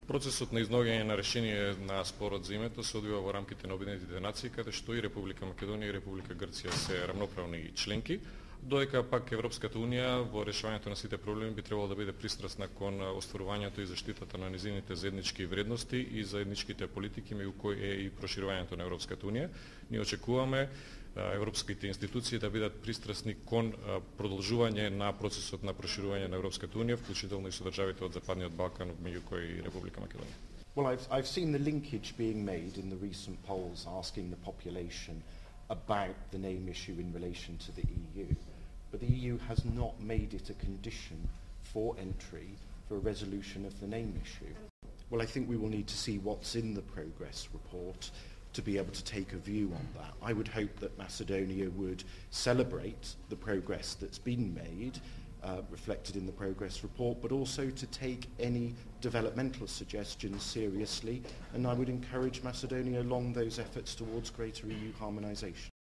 Процесот на изнаоѓање на решение на спорот за името се одвива во рамките на Обединетите нации, каде што и Република Македонија и Република Грција се рамноправни членки, додека пак Европската унија во решавањето на сите проблеми би требало да биде пристрасна кон остварувањето и заштитата на незините заеднички вредности и заедничките политики, меѓу кои е и проширувањето на Европската унија. Ние очекуваме европските институции да бидат пристрасни кон продолжување на процесот на проширување на Европската унија, вклучително и со државите од Западниот Балкан, меѓу кои и Република Македонија. Well, I've seen the linkage being made in the recent polls asking the population about the name issue in relation to the EU, but the EU has not made it a condition for entry for a resolution of the name issue. Well, I think we will need to see what's in the progress report to be able to take a view on that. I would hope that Macedonia would celebrate the progress that's been made, reflected in the progress report, but also to take any developmental suggestions seriously, and I would encourage Macedonia along those efforts towards greater EU harmonisation.